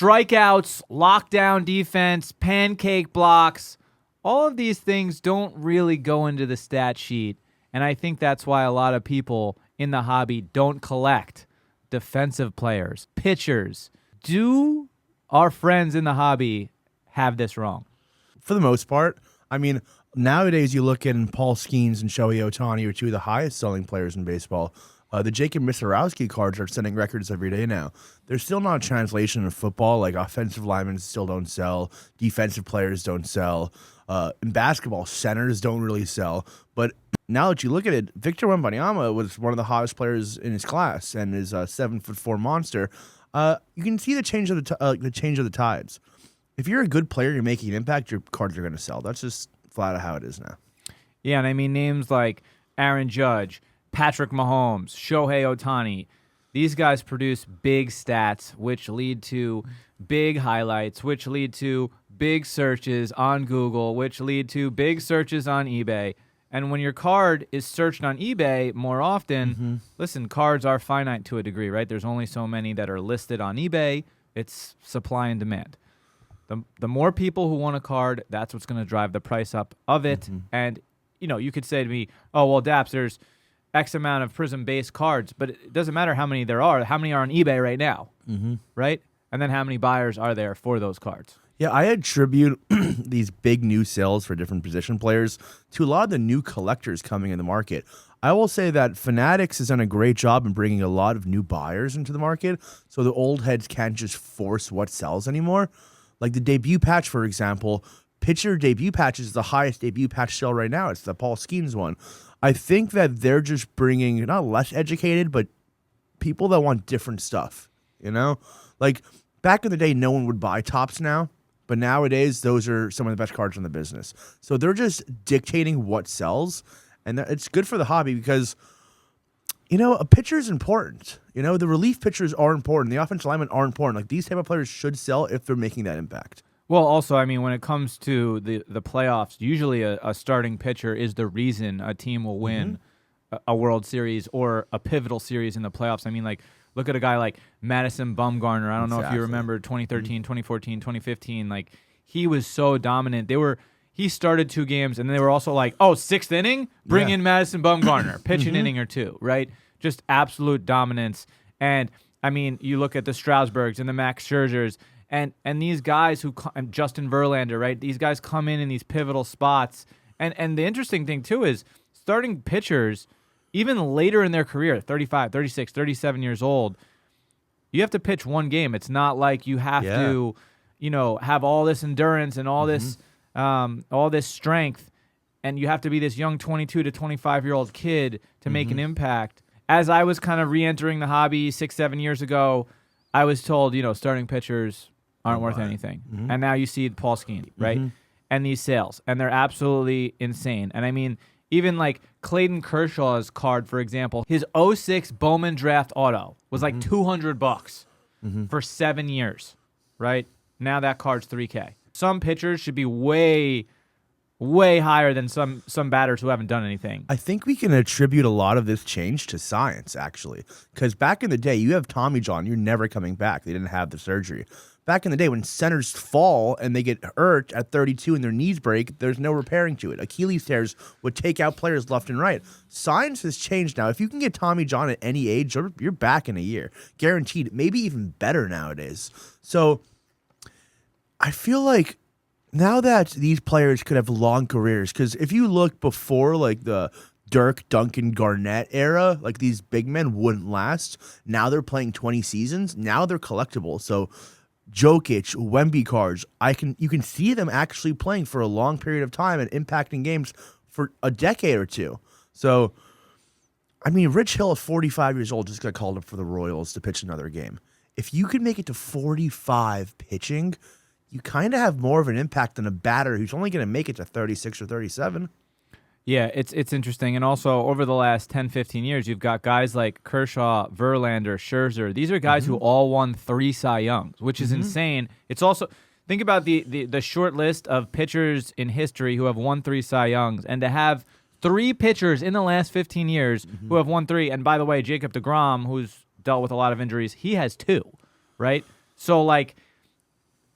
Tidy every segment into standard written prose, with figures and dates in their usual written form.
Strikeouts, lockdown defense, pancake blocks, all of these things don't really go into the stat sheet. And I think that's why a lot of people in the hobby don't collect defensive players, pitchers. Do our friends in the hobby have this wrong? For the most part. I mean, nowadays you look at Paul Skenes and Shohei Ohtani are two of the highest selling players in baseball. The Dappz and Misiorowski cards are setting records every day now. There's still not a translation in football. Like offensive linemen still don't sell. Defensive players don't sell. In basketball, centers don't really sell. But now that you look at it, Victor Wembanyama was one of the hottest players in his class and is a 7'4" monster. You can see the change of the tides. If you're a good player, you're making an impact, your cards are going to sell. That's just flat out how it is now. Yeah, and I mean names like Aaron Judge, Patrick Mahomes, Shohei Ohtani, these guys produce big stats, which lead to big highlights, which lead to big searches on Google, which lead to big searches on eBay. And when your card is searched on eBay more often, listen, cards are finite to a degree, right? There's only so many that are listed on eBay. It's supply and demand. The more people who want a card, that's what's going to drive the price up of it. And, you know, you could say to me, oh, well, Dappz, there's X amount of Prism-based cards, but it doesn't matter how many there are. How many are on eBay right now, right? And then how many buyers are there for those cards? Yeah, I attribute these big new sales for different position players to a lot of the new collectors coming in the market. I will say that Fanatics has done a great job in bringing a lot of new buyers into the market, so the old heads can't just force what sells anymore. Like the debut patch, for example, pitcher debut patch is the highest debut patch sale right now. It's the Paul Skenes one. I think that they're just bringing not less educated, but people that want different stuff, you know? Like back in the day, no one would buy Topps now, but nowadays those are some of the best cards in the business. So they're just dictating what sells, and it's good for the hobby because, you know, a pitcher is important. You know, the relief pitchers are important. The offensive linemen are important. Like these type of players should sell if they're making that impact. Well, also, I mean, when it comes to the playoffs, usually a starting pitcher is the reason a team will win a World Series or a pivotal series in the playoffs. I mean, like, look at a guy like Madison Bumgarner. I don't know if you remember 2013, 2014, 2015. Like, he was so dominant. He started 2 games, and then they were also like, oh, 6th inning? Bring in Madison Bumgarner. Pitch an inning or 2, right? Just absolute dominance. And, I mean, you look at the Strasburgs and the Max Scherzers, and these guys and Justin Verlander, right? These guys come in these pivotal spots. And the interesting thing, too, is starting pitchers, even later in their career, 35, 36, 37 years old, you have to pitch one game. It's not like you have to, you know, have all this endurance and all this strength, and you have to be this young 22 to 25-year-old kid to make an impact. As I was kind of re-entering the hobby 6-7 years ago, I was told, you know, starting pitchers aren't worth anything. And now you see Paul Skenes, right? And these sales, and they're absolutely insane. And I mean, even like Clayton Kershaw's card, for example, his 06 Bowman draft auto was like $200 for 7 years, right? Now that card's $3K. Some pitchers should be way higher than some batters who haven't done anything. I think we can attribute a lot of this change to science, actually. Because back in the day, you have Tommy John, you're never coming back. They didn't have the surgery. Back in the day, when centers fall and they get hurt at 32 and their knees break, there's no repairing to it. Achilles tears would take out players left and right. Science has changed now. If you can get Tommy John at any age, you're back in a year. Guaranteed. Maybe even better nowadays. So I feel like now that these players could have long careers, because if you look before like the Dirk, Duncan, Garnett era, like these big men wouldn't last. Now they're playing 20 seasons. Now they're collectible. So Jokic, Wemby cards, you can see them actually playing for a long period of time and impacting games for a decade or two. So, I mean, Rich Hill at 45 years old just got called up for the Royals to pitch another game. If you could make it to 45 pitching, you kind of have more of an impact than a batter who's only going to make it to 36 or 37. Yeah, it's interesting. And also, over the last 10, 15 years, you've got guys like Kershaw, Verlander, Scherzer. These are guys who all won 3 Cy Youngs, which is insane. It's also, think about the short list of pitchers in history who have won 3 Cy Youngs, and to have 3 pitchers in the last 15 years who have won 3. And by the way, Jacob deGrom, who's dealt with a lot of injuries, he has 2, right? So, like,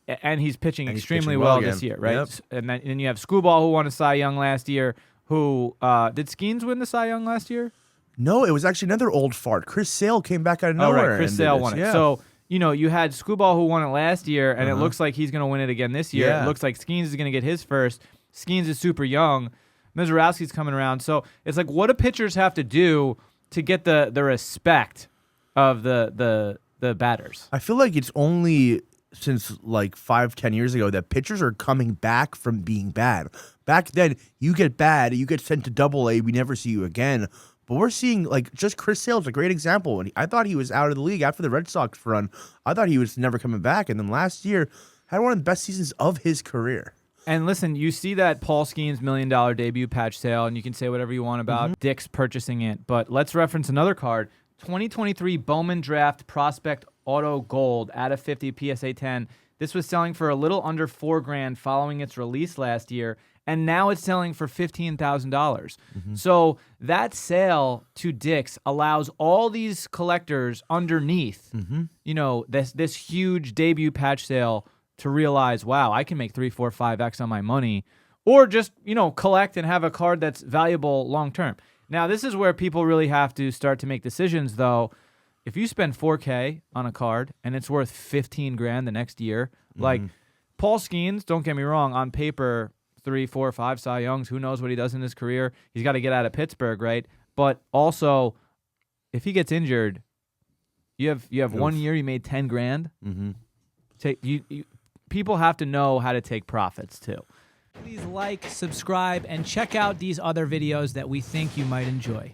and he's pitching And he's extremely pitching well well this again. year, right? Yep. And then you have Screwball, who won a Cy Young last year. Who did Skenes win the Cy Young last year? No, it was actually another old fart. Chris Sale came back out of nowhere. Right, Chris and Sale did won this. it. Yeah. So you had Screwball, who won it last year, and it looks like he's going to win it again this year. Yeah. It looks like Skenes is going to get his first. Skenes is super young. Misiorowski's coming around. So it's like, what do pitchers have to do to get the respect of the batters? I feel like it's only since like 5-10 years ago that pitchers are coming back from being bad. Back then, you get bad, you get sent to Double-A, we never see you again. But we're seeing, like, just Chris Sale's a great example. And I thought he was out of the league after the Red Sox run. I thought he was never coming back. And then last year, had one of the best seasons of his career. And listen, you see that Paul Skenes $1 million debut patch sale, and you can say whatever you want about Dick's purchasing it. But let's reference another card. 2023 Bowman Draft Prospect Auto Gold out of 50 PSA 10. This was selling for a little under $4,000 following its release last year, and now it's selling for $15,000. So that sale to Dick's allows all these collectors underneath, this huge debut patch sale to realize, wow, I can make 3, 4, 5x on my money, or just collect and have a card that's valuable long term. Now, this is where people really have to start to make decisions, though. If you spend $4K on a card and it's worth $15,000 the next year, like Paul Skenes, don't get me wrong, on paper, 3, 4, 5 Cy Youngs, who knows what he does in his career? He's got to get out of Pittsburgh, right? But also, if he gets injured, you have 1 year, you made $10,000. People have to know how to take profits too. Please like, subscribe, and check out these other videos that we think you might enjoy.